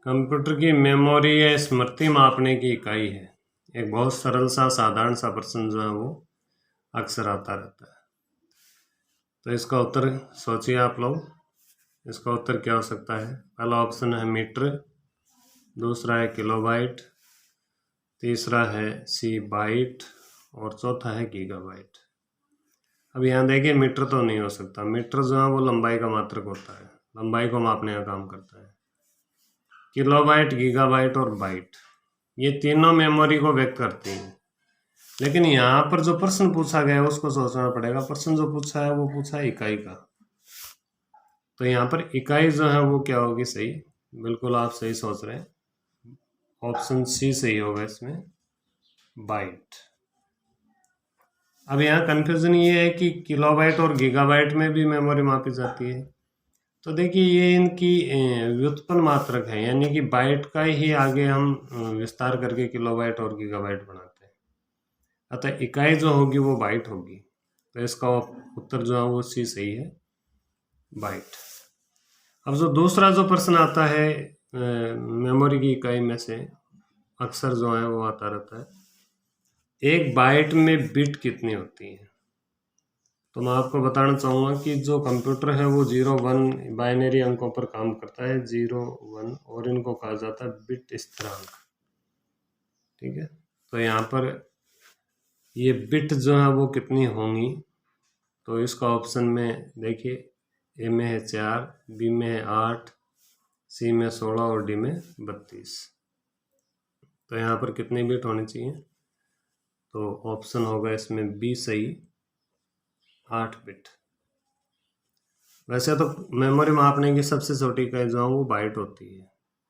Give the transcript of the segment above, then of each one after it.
Computer की memory या स्मृति मापने की इकाई है। एक बहुत सरल सा साधारण सा प्रश्न जो है वो अक्सर आता रहता है। तो इसका उत्तर सोचिए आप लोग, इसका उत्तर क्या हो सकता है। पहला ऑप्शन है मीटर, दूसरा है किलोबाइट, तीसरा है सी बाइट और चौथा है गीगाबाइट। अब यहाँ देखिए मीटर तो नहीं हो सकता, मीटर जो है वो लंबाई का मात्रक होता है, लंबाई को मापने का काम करता है। किलोबाइट, गीगाबाइट और बाइट ये तीनों मेमोरी को व्यक्त करती हैं। लेकिन यहाँ पर जो प्रश्न पूछा गया है उसको सोचना पड़ेगा। प्रश्न जो पूछा है वो पूछा है इकाई का, तो यहाँ पर इकाई जो है वो क्या होगी सही। बिल्कुल आप सही सोच रहे हैं, ऑप्शन सी सही होगा इसमें, बाइट। अब यहाँ कंफ्यूजन ये है कि किलोबाइट और गीगाबाइट में भी मेमोरी मापी जाती है। तो देखिए ये इनकी व्युत्पन्न मात्रक है, यानी कि बाइट का ही आगे हम विस्तार करके किलोबाइट और गीगाबाइट बनाते हैं। अतः इकाई जो होगी वो बाइट होगी, तो इसका उत्तर जो है वो सी सही है, बाइट। अब जो दूसरा जो प्रश्न आता है मेमोरी की इकाई में से अक्सर जो है वो आता रहता है, एक बाइट में बिट कितनी होती है। तो मैं आपको बताना चाहूँगा कि जो कंप्यूटर है वो 0-1 बाइनरी अंकों पर काम करता है, 0-1, और इनको कहा जाता है बिट स्थिरांक। ठीक है, तो यहाँ पर ये बिट जो है वो कितनी होंगी, तो इसका ऑप्शन में देखिए, ए में है 4, बी में है 8, सी में 16 और डी में 32। तो यहाँ पर कितनी बिट होनी चाहिए, तो ऑप्शन होगा इसमें बी सही, 8 बिट। वैसे तो मेमोरी मापने की सबसे छोटी इकाई जो है वो बाइट होती है,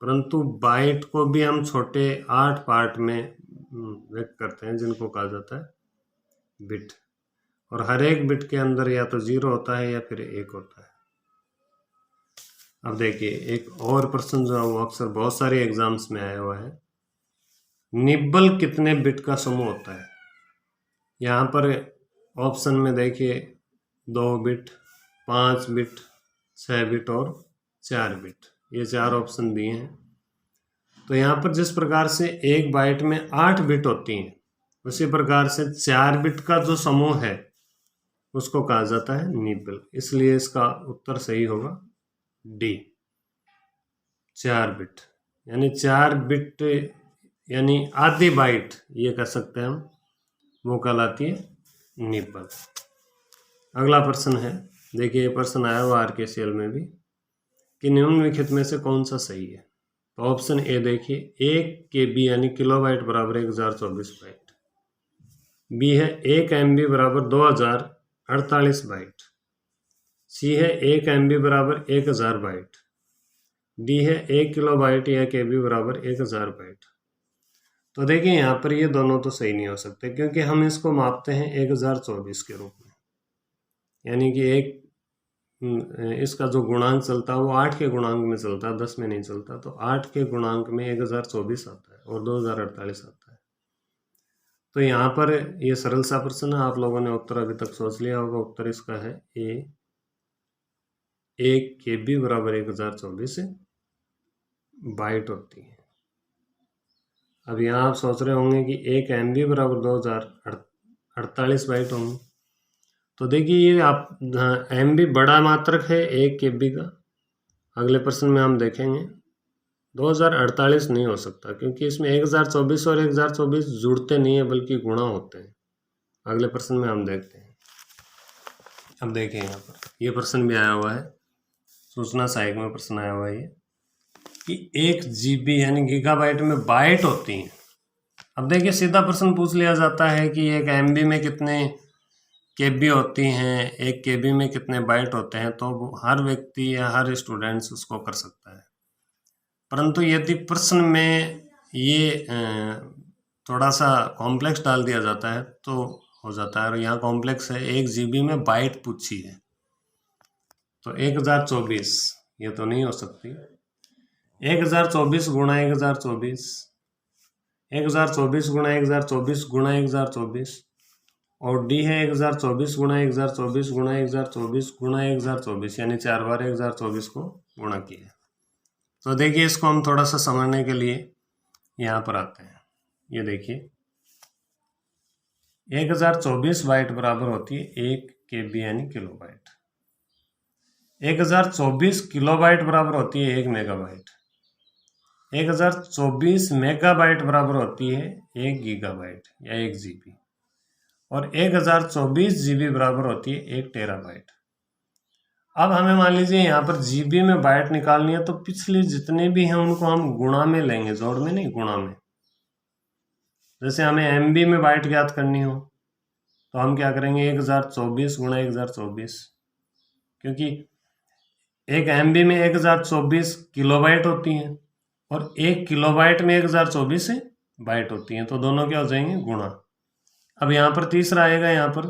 परंतु बाइट को भी हम छोटे 8 पार्ट में व्यक्त करते हैं, जिनको कहा जाता है बिट। और हर एक बिट के अंदर या तो 0 होता है या फिर 1 होता है। अब देखिए एक और प्रश्न जो है वो अक्सर बहुत सारे एग्जाम्स में आया हुआ है, निब्बल कितने बिट का समूह होता है। यहाँ पर ऑप्शन में देखिए 2 बिट, 5 बिट, 6 बिट और 4 बिट, ये 4 ऑप्शन दिए हैं। तो यहाँ पर जिस प्रकार से एक बाइट में 8 बिट होती हैं, उसी प्रकार से 4 बिट का जो समूह है उसको कहा जाता है निब्बल। इसलिए इसका उत्तर सही होगा डी, 4 बिट। यानी 4 बिट यानी आधी बाइट ये कह सकते हैं हम, वो कहलाती है निब्बल। अगला प्रश्न है, देखिए ये प्रश्न आया हुआ आरकेसीएल में भी, कि निम्नलिखित में से कौन सा सही है। तो ऑप्शन ए देखिए, 1 KB यानी किलोबाइट बराबर 1024 बाइट। बी है 1 MB बराबर 2048 बाइट। सी है 1 MB बराबर 1000 बाइट। डी है 1 किलोबाइट या KB बराबर 1000 बाइट। तो देखिए यहाँ पर ये दोनों तो सही नहीं हो सकते, क्योंकि हम इसको मापते हैं 1024 के रूप में, यानी कि एक इसका जो गुणांक चलता है वो 8 के गुणांक में चलता है, 10 में नहीं चलता। तो 8 के गुणांक में 1024 आता है और 2048 आता है। तो यहाँ पर ये सरल सा प्रश्न है, आप लोगों ने उत्तर अभी तक सोच लिया होगा। उत्तर इसका है ए, 1 KB बराबर 1024 बाइट होती है। अब यहाँ आप सोच रहे होंगे कि 1 MB बराबर 2048 बाइट होंगे। तो देखिए ये आप MB बड़ा मात्रक है 1 KB का, अगले प्रश्न में हम देखेंगे। 2048 नहीं हो सकता, क्योंकि इसमें 1024 और 1024 जुड़ते नहीं है बल्कि गुणा होते हैं। अगले प्रश्न में हम देखते हैं। अब देखिए यहाँ पर ये प्रश्न भी आया हुआ है, सूचना सहायक में प्रश्न आया हुआ है ये, कि 1 GB यानी गीगाबाइट में बाइट होती हैं। अब देखिए सीधा प्रश्न पूछ लिया जाता है कि 1 MB में कितने KB होती हैं, 1 KB में कितने बाइट होते हैं, तो हर व्यक्ति या हर स्टूडेंट्स उसको कर सकता है। परंतु यदि प्रश्न में ये थोड़ा सा कॉम्प्लेक्स डाल दिया जाता है तो हो जाता है, और यहाँ कॉम्प्लेक्स है 1 GB में बाइट पूछी है, तो 1024 ये तो नहीं हो सकती। 1024 गुणा 1024, 1024 गुणा 1024 गुणा 1024, और डी है 1024 गुणा 1024 गुणा 1024 गुणा 1024, यानी 4 बार 1024 को गुणा किया। तो देखिए इसको हम थोड़ा सा समझने के लिए यहाँ पर आते हैं। ये देखिए 1024 बाइट बराबर होती है 1 KB यानी किलोबाइट। 1024 किलोबाइट बराबर होती है 1 मेगाबाइट। 1024 मेगाबाइट बराबर होती है 1 गीगाबाइट या 1 GB। और 1024 GB बराबर होती है 1 टेराबाइट। अब हमें मान लीजिए यहाँ पर GB में बाइट निकालनी है, तो पिछले जितने भी हैं उनको हम गुणा में लेंगे, जोड़ में नहीं, गुणा में। जैसे हमें MB में बाइट ज्ञात करनी हो तो हम क्या करेंगे, 1024 गुणा 1024, क्योंकि एक MB में 1024 किलोबाइट होती हैं और 1 किलोबाइट में 1024 बाइट होती हैं, तो दोनों क्या हो जाएंगे, गुणा। अब यहाँ पर तीसरा आएगा यहाँ पर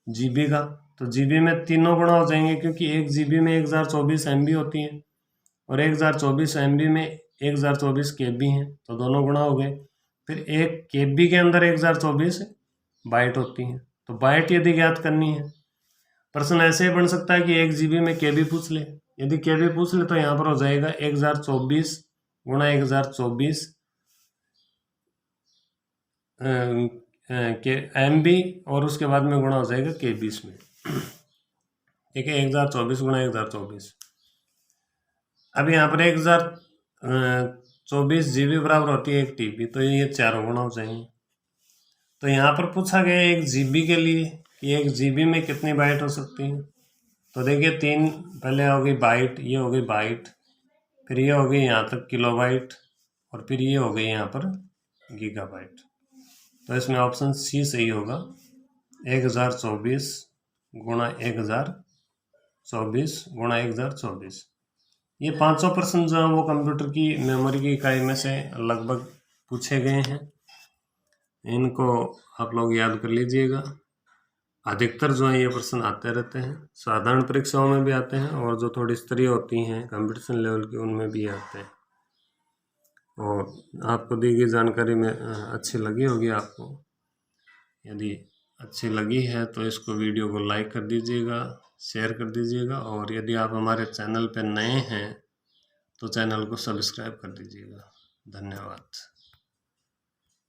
GB का, तो GB में तीनों गुणा हो जाएंगे, क्योंकि 1 GB में 1024 MB होती हैं और 1024 MB में 1024 KB हैं, तो दोनों गुणा हो गए। फिर 1 KB के अंदर 1024 बाइट होती हैं, तो बाइट यदि ज्ञात करनी है, प्रश्न ऐसे ही बन सकता है कि 1 GB में KB पूछ ले। यदि KB पूछ ले तो यहाँ पर हो जाएगा 1024 गुणा 1024 के MB और उसके बाद में गुणा हो जाएगा KBs में। ठीक है, 1024 गुणा 1024। अब यहाँ पर 1024 GB बराबर होती है 1 TB, तो ये चारों गुणा हो जाएंगे। तो यहाँ पर पूछा गया 1 GB के लिए कि 1 GB में कितनी बाइट हो सकती है। तो देखिए 3 पहले हो गई बाइट, ये हो गई बाइट, फिर ये हो गई यहाँ तक किलोबाइट और फिर ये हो गई यहाँ पर गीगाबाइट। तो इसमें ऑप्शन C सही होगा, 1024 गुणा 1024 गुणा 1024। ये 500 प्रश्न जो है वो कंप्यूटर की मेमोरी की इकाई में से लगभग पूछे गए हैं। इनको आप लोग याद कर लीजिएगा। अधिकतर जो है ये प्रश्न आते रहते हैं, साधारण परीक्षाओं में भी आते हैं और जो थोड़ी स्तरीय होती हैं कंपटीशन लेवल की उनमें भी आते हैं। और आपको दी गई जानकारी में अच्छी लगी होगी आपको। यदि अच्छी लगी है तो इसको वीडियो को लाइक कर दीजिएगा, शेयर कर दीजिएगा, और यदि आप हमारे चैनल पर नए हैं तो चैनल को सब्सक्राइब कर दीजिएगा। धन्यवाद।